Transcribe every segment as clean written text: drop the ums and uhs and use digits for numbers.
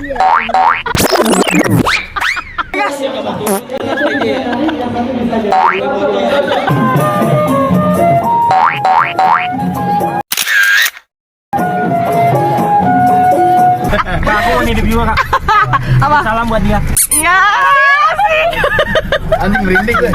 Aku nih di viewer, Kak. Apa? Salam buat dia. Iya. Anjing merinding deh.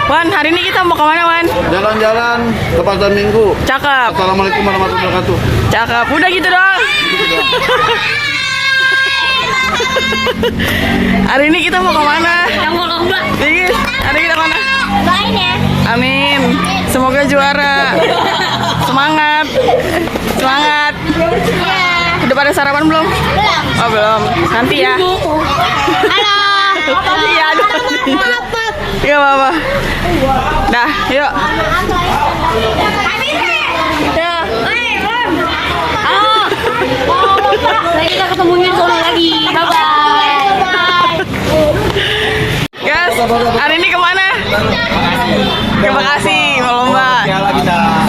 Wan, hari ini kita mau kemana, Wan? Jalan-jalan ke pasar Minggu. Cakep. Assalamualaikum warahmatullahi wabarakatuh. Cakep. Udah gitu doang. Hari ini kita mau kemana? Yang mau lomba. Dingin. Hari ini kita kemana? Doain ya. Amin. Semoga juara. Semangat. Semangat. Iya. Udah pada sarapan belum? Belum. Oh, belum. Nanti ya. Halo. Iya, aduh. Gak apa-apa. Dah, yuk. Kita ketemunya sore lagi. Bye-bye. Guys, hari ini kemana? Ke Bekasi, mau lomba.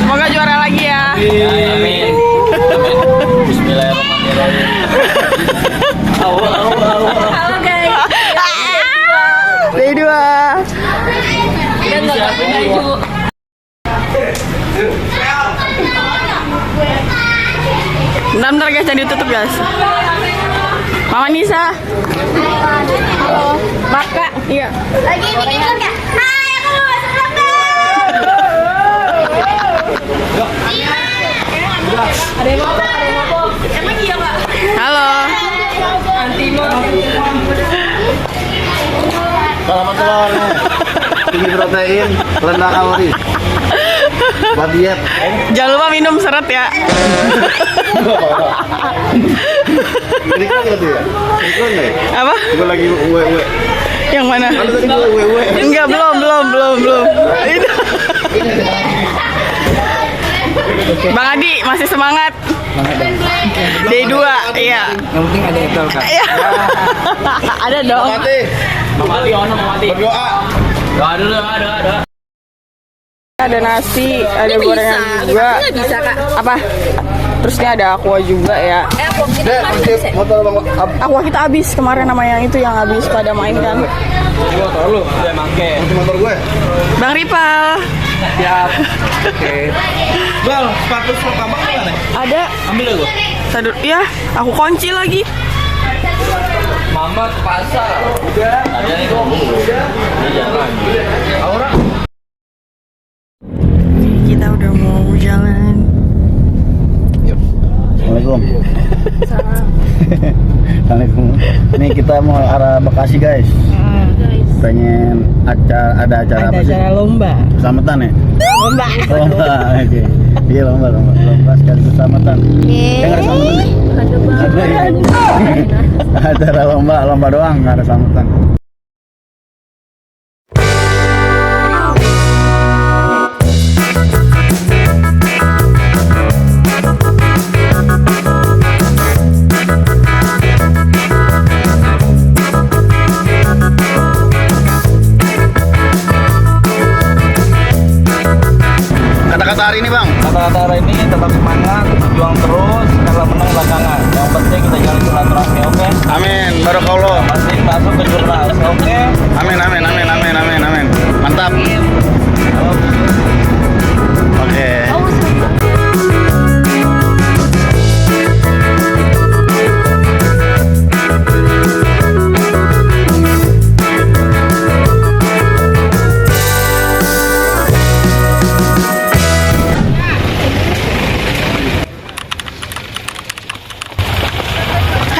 Semoga juara lagi ya. Amin. Bismillahirrahmanirrahim. Halo guys. Day 2. Dan nggak baju. Bentar guys, jangan ditutup guys. Mama Nisa. Halo. Maka. Iya. Lagi bikin vlog ya? Hai, aku mau masuk vlog Ada yang mau? Emang iya Pak? Halo. Selamat telur. Tinggi protein, rendah kalori. Buat diet. Jangan lupa minum seret ya. Iklan gitu ya? Iklan nggak ya? Apa? Gue lagi uwe. Yang mana? Kan tadi gue uwe. Enggak, belum. Itu. Bang Adi masih semangat. Day 2, iya. Yang penting ada itu, Kak. Iya. Ada dong. Mati. Mati, mati. Berdoa. Doa. Ada nasi, ada gorengan juga. Bisa Kak. Apa? Terus ini ada aqua juga ya. Dek, motor bang. Aqua kita habis kemarin sama yang itu yang habis pada main kan. Ini motor lu udah make. Motor gue. Bang Ripal. Siap. Oke. Bal, sepatu sok abang mana? Ada. Ambil gua. Ya, aku kunci lagi. Mama ke pasar. Udah. Ada nih kok. Jangan. Aura. Kita udah mau jalan. Assalamualaikum. Assalamualaikum. Ini kita mau arah Bekasi guys. Pengen ada acara apa sih? Acara lomba. Keselamatan ya? Lomba. Lomba, oke. Iya lomba sekali keselamatan. Nggak ada keselamatan nih? Ada ya? Acara lomba doang, nggak ada keselamatan. Kata-kata hari ini bang? Kata-kata hari ini tetap semangat, berjuang terus, karena menang belakangan. Yang penting kita jalan silaturahmi, oke? Amin, barakallah. Pasti masuk ke jurnas, oke? Amin. Mantap. Oke.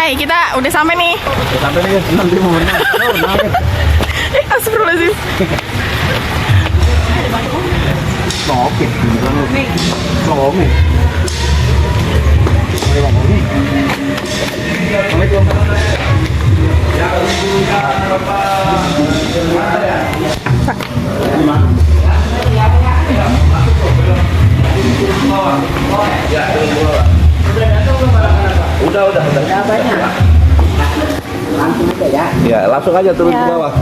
Hai, kita udah sampai nih. Sampai nih guys, nanti momennya. Astagfirullahaladzim. Oke, Oke. Udah. Ya, langsung aja turun ke bawah.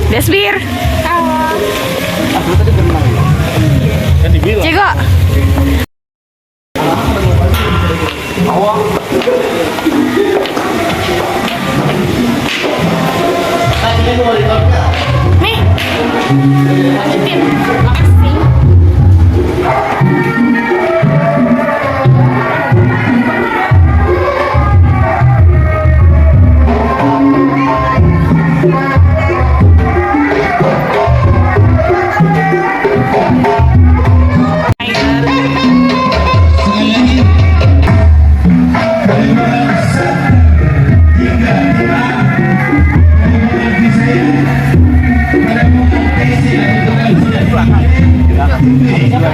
Desbir. Kan dibilang. Cego. Nih. Lanjutin. Makasih.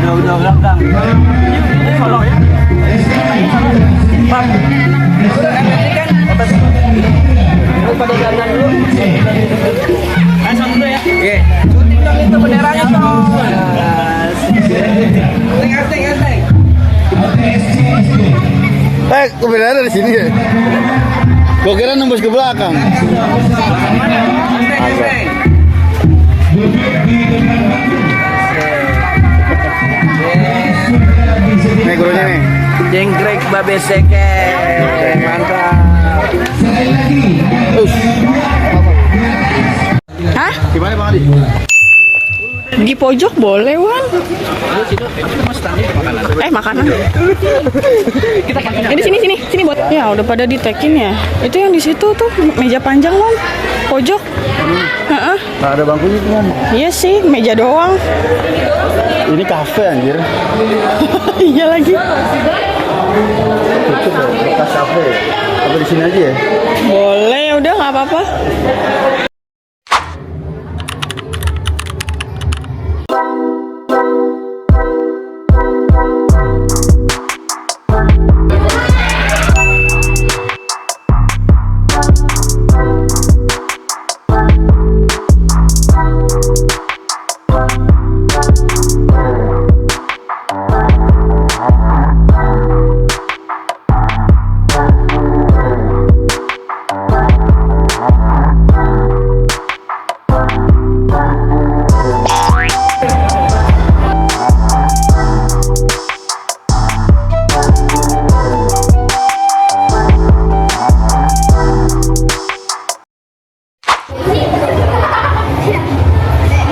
Udah belakang. Solo ya. Pada dandan dulu. Langsung dulu ya. Oke. Syuting dong itu benderanya dong. Enteng. Kebenaran di sini ya. Gua kira nembus ke belakang. Nih gurunya nih. Jenggrek babe seke. Mantap. Hah? Gimana Bang Adi? Di pojok boleh, Wan. Makanan. Ini sini buat. Ya, udah pada ditekin ya. Itu yang di situ tuh meja panjang, Wan. Pojok. Heeh. Nggak ada bangkunya tuh. Iya sih, meja doang. Ini kafe anjir. Iya lagi. Itu bekas kafe. Apa di sini aja ya? Boleh, udah nggak apa-apa.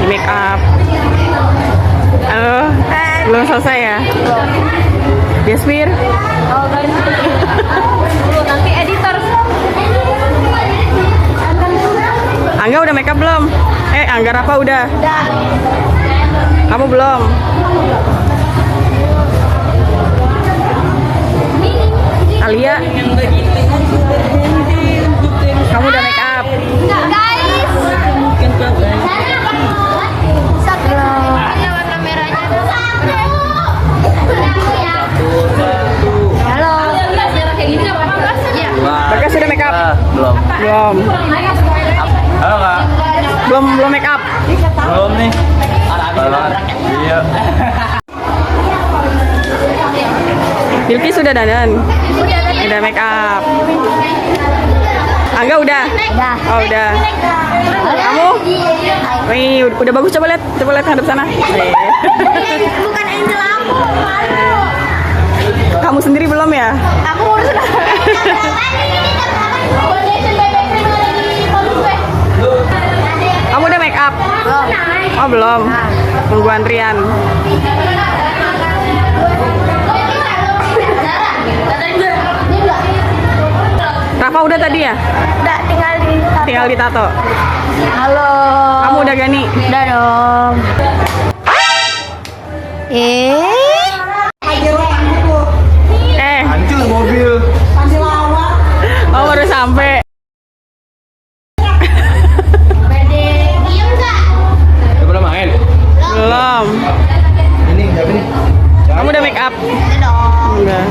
Make up. Belum selesai ya? Desbir. Nanti editor. Angga udah make up belum? Angga Rafa udah? Udah. Kamu belum? Alia? Kamu udah make up? Enggak, guys. Ini warna merahnya. Halo. Kayak gini apa? Iya. Bagas sudah make up? Belum. Belum. Halo Kak. Belum make up. Belum nih. Iya. Bilki sudah dandan? Udah make up. Angga udah? Udah. Oh udah. Kamu? Wih, udah bagus, coba lihat hadap sana. Bukan angel aku, malu. Kamu sendiri belum ya? Aku urus. Kamu udah make up? Belum. Oh belum. Tunggu antrian. Rafa udah tadi ya? Udah, Tinggal ditato. Halo. Kamu udah Gani? Udah dong. Hancur mobil. Oh baru sampai. Udah pernah main? Belum. Ini siapa nih? Kamu udah make up? Udah.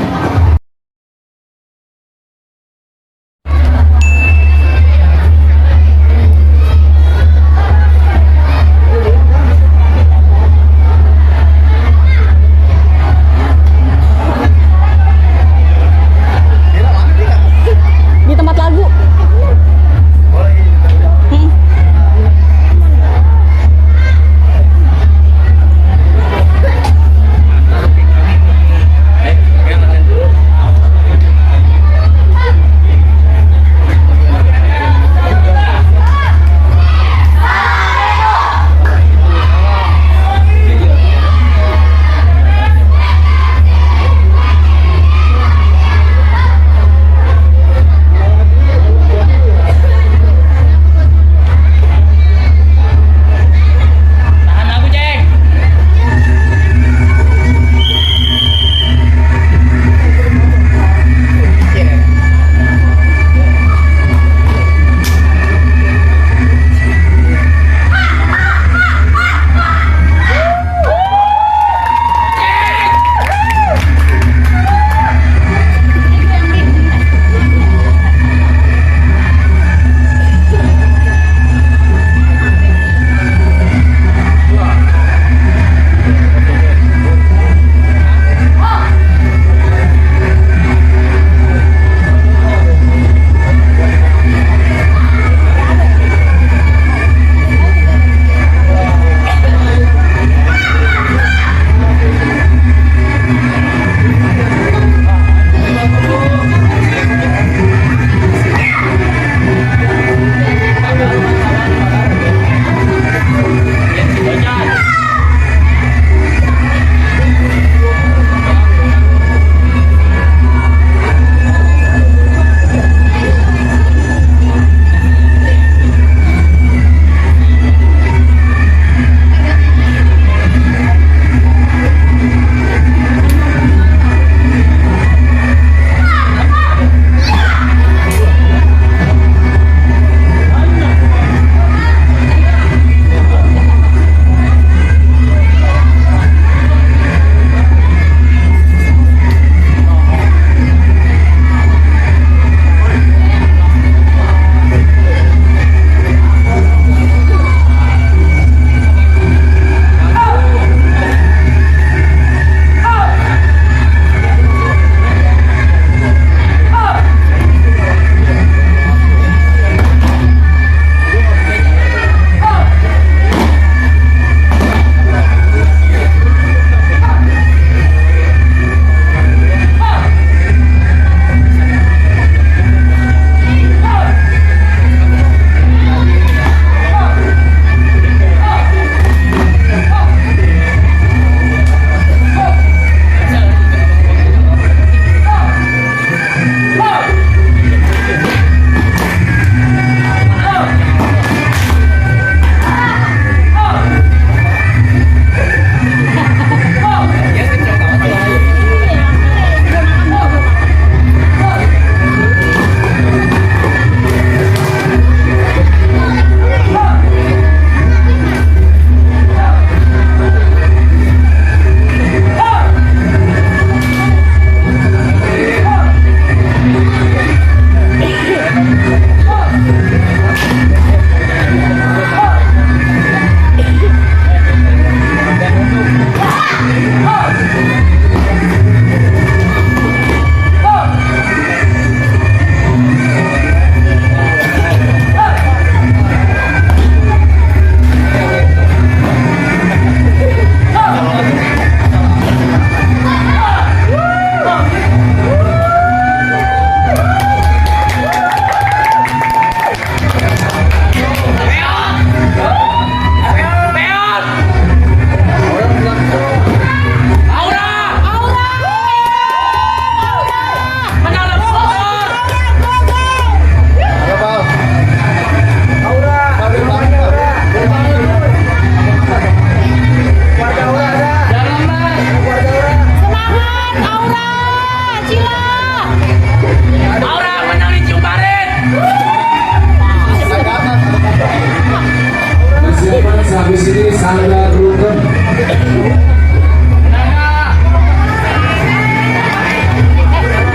Angga Grugen.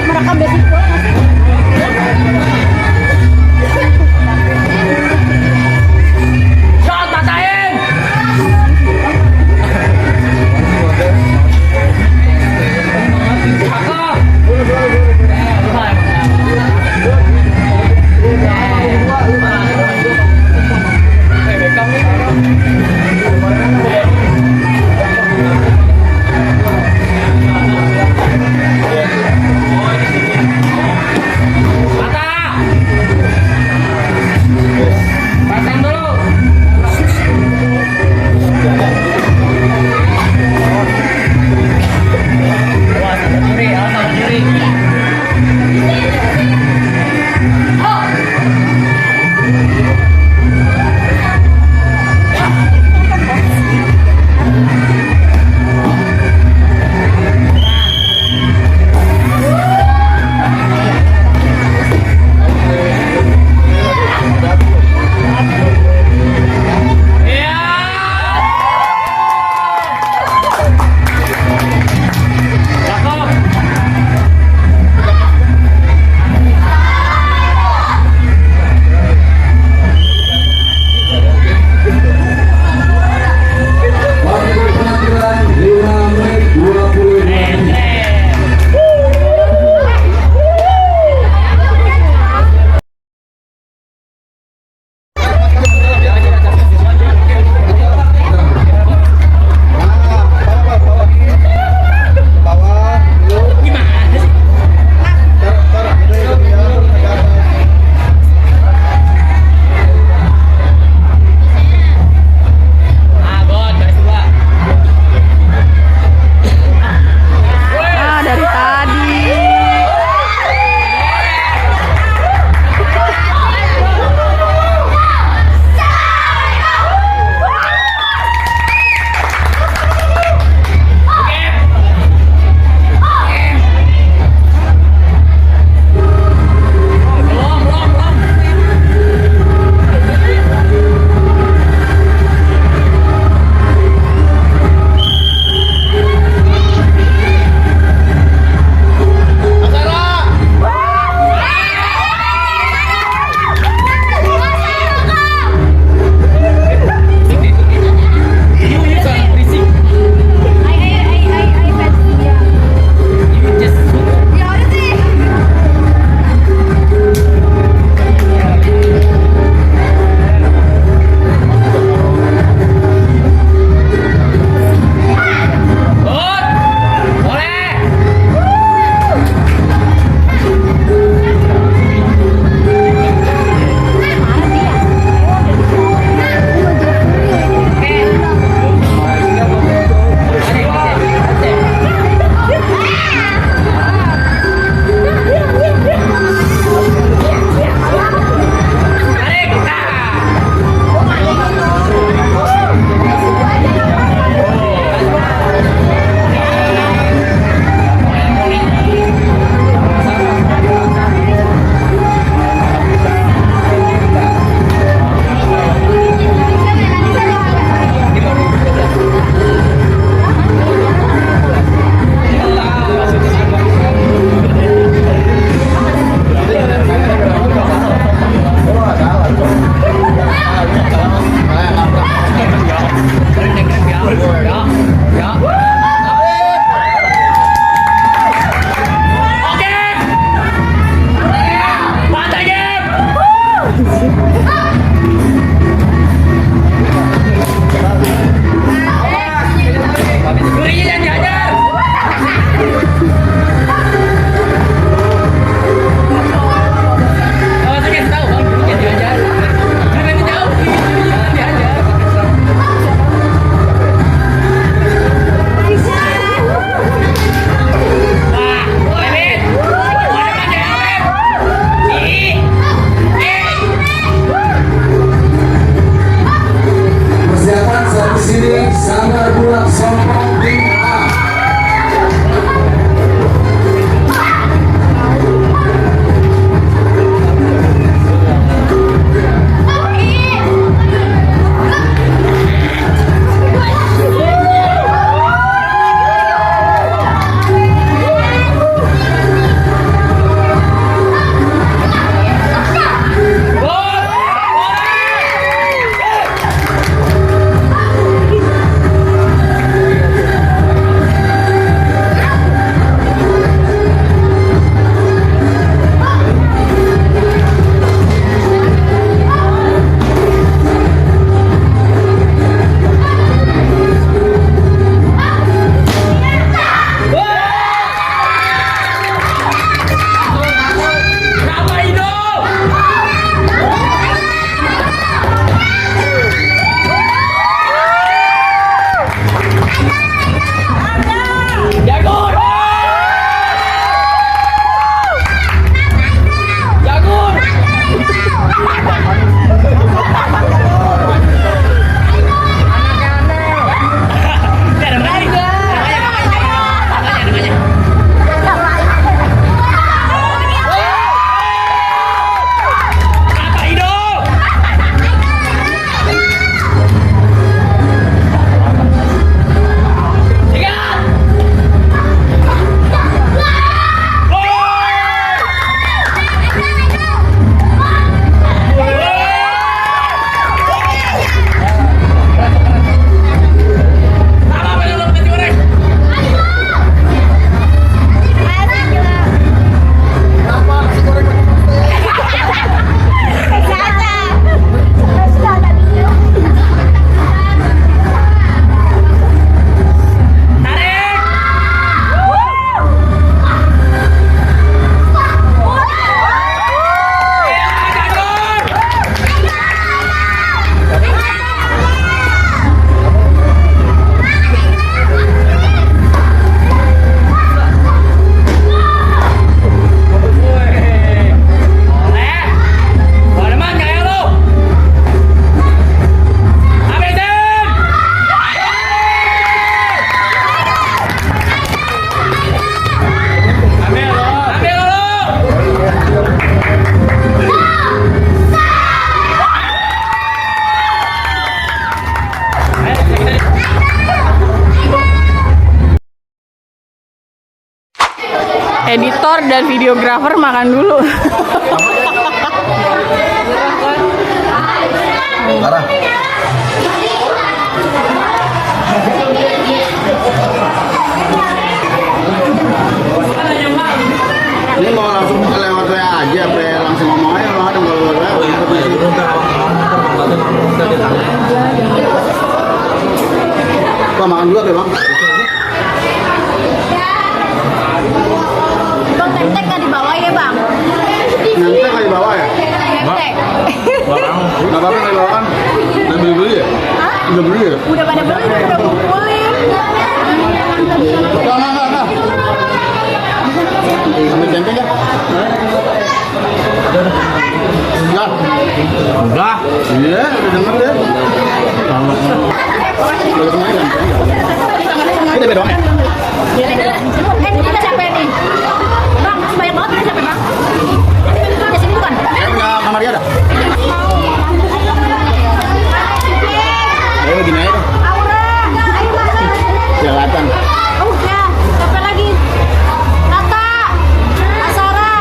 Merekam besok. Shot patahin. editor dan videografer makan dulu. Parah. Ini mau langsung lewat WA aja, langsung ngomong aja kalau ada lewat WA. Pak makan dulu ya bang? Bang, nentek nggak dibawa ya bang? Nanti nggak dibawa ya? Nentek. Nggak apa-apa nggak dibawa kan? Udah beli ya? Udah beli ya? Udah pada beli, udah kumpulin. Enggak. Ambil tempe ya? Enggak. Iya, udah denger deh. Udah kemarin. Ini tempe doang ya? Ini kita siapa nih? Bang, masih banyak banget kita siapa bang? Ini sini bukan? Enggak, kamar dia ada. Ayo begini aja dong. Aura, ayo masuk. Kelihatan. Udah, siapa lagi? Tata, Asara.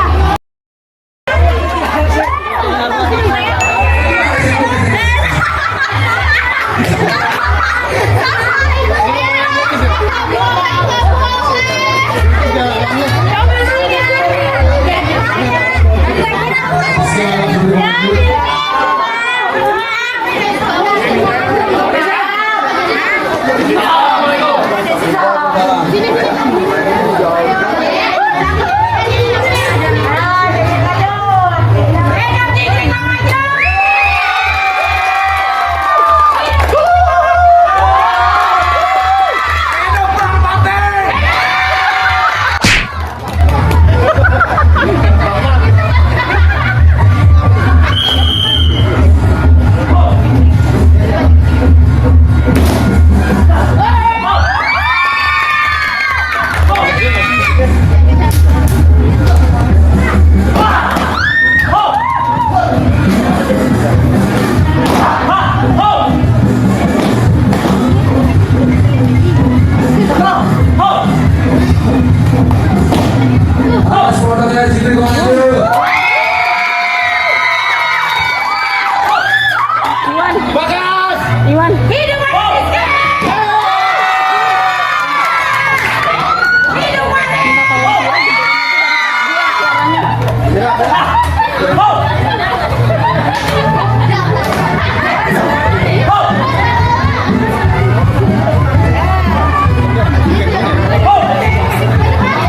Iwan.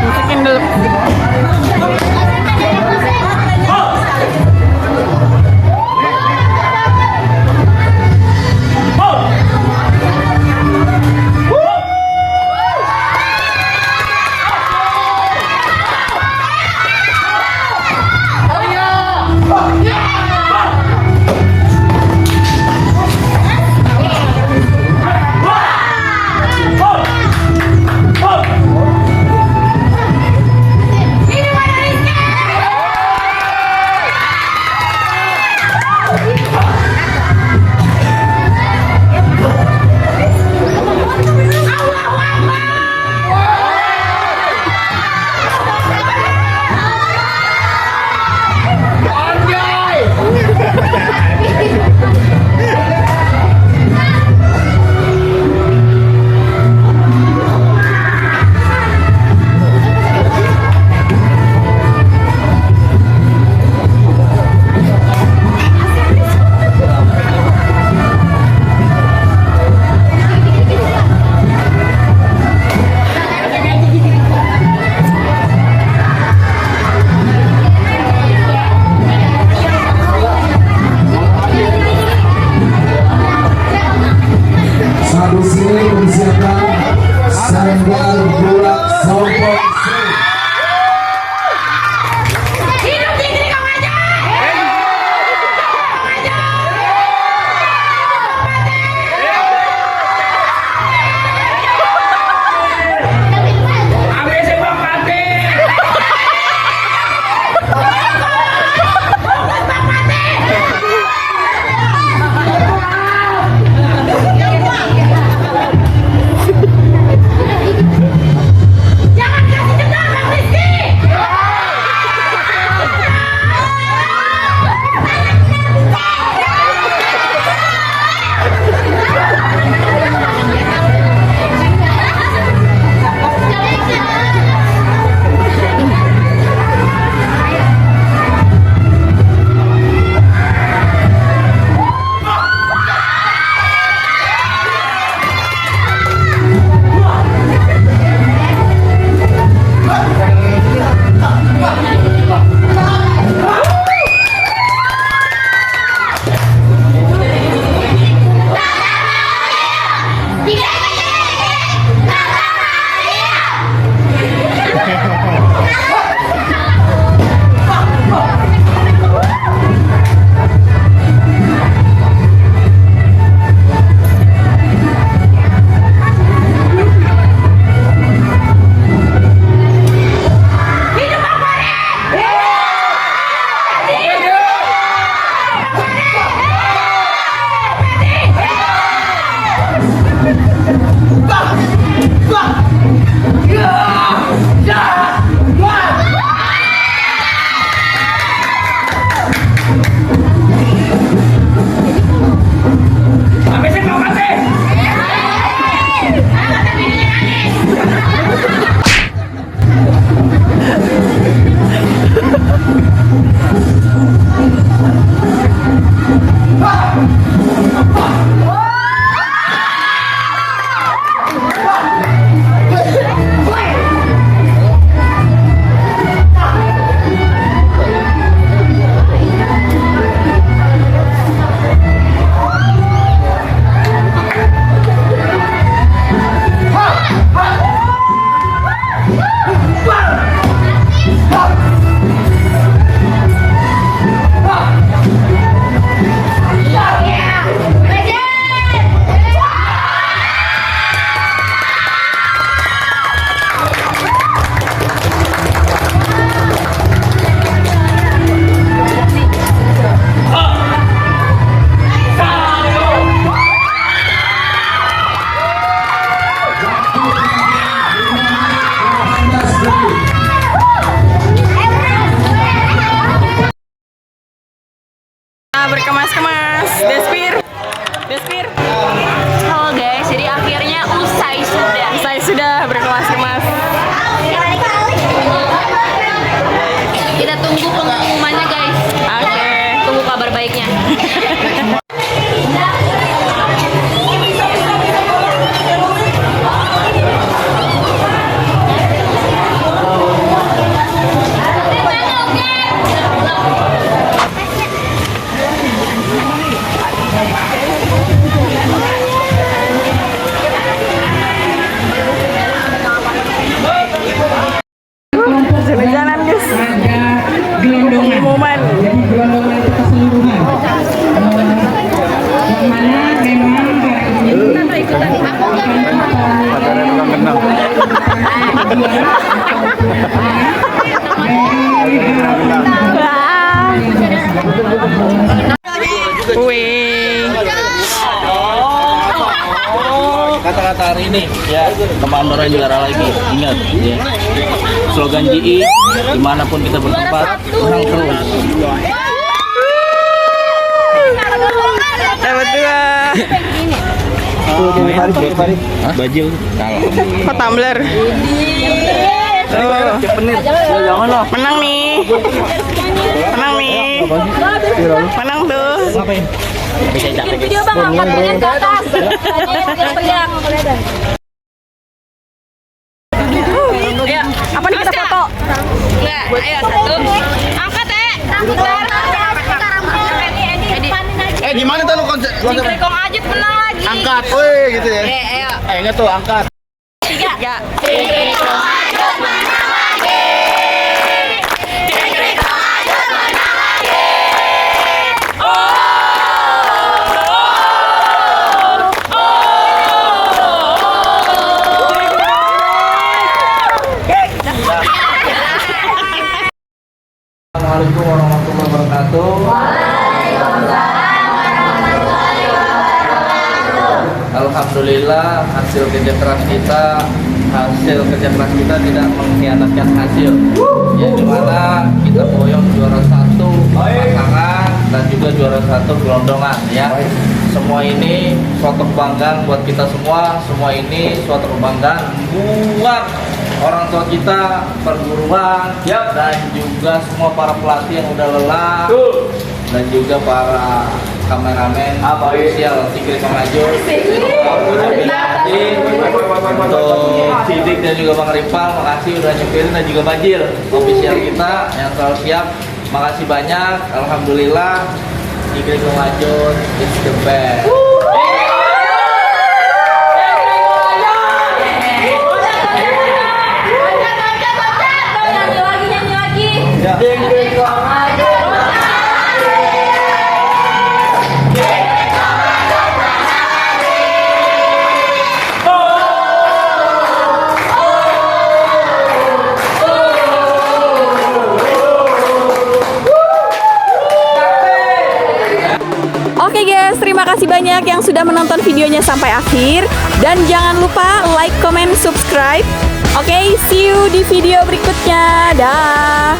Masukin dulu. Pacarnya tukang kenal. Wih. Kata-kata hari ini ya, teman orang juara lagi. Ingat ya. Slogan GI, dimanapun kita bertempat, menang terus. Dapat 2. Bajil kalah. Kok tumbler? Tuh. Jangan lah. Menang nih. Menang nih. Menang tuh. Ngapain? Video bang, angkat tangan ke atas. Pegang. Ayo, apa nih kita foto? Enggak, ayo 1. Angkat, Gimana tuh lu konsep? Kong Ajit menang lagi. Angkat, woi gitu ya. Ayo. Ingat tuh angkat. 3. Assalamualaikum warahmatullahi wabarakatuh. Alhamdulillah hasil kerja keras kita tidak mengkhianatkan hasil. Ya dimana kita boyong juara 1 pasangan dan juga juara 1 gelondongan ya. Semua ini suatu kebanggaan buat kita semua. Semua ini suatu kebanggaan buat orang tua kita, perguruan, dan juga semua para pelatih yang udah lelah, dan juga para kameramen, official Tigre Kemajo, untuk Sidik dan juga Bang Ripal, makasih udah nyupirin, dan juga Bajil, official kita yang selalu siap. Makasih banyak, alhamdulillah Tigre Kemajo is the best. Oke guys, terima kasih banyak yang sudah menonton videonya sampai akhir. Dan jangan lupa like, comment, subscribe. Oke, see you di video berikutnya. Dah.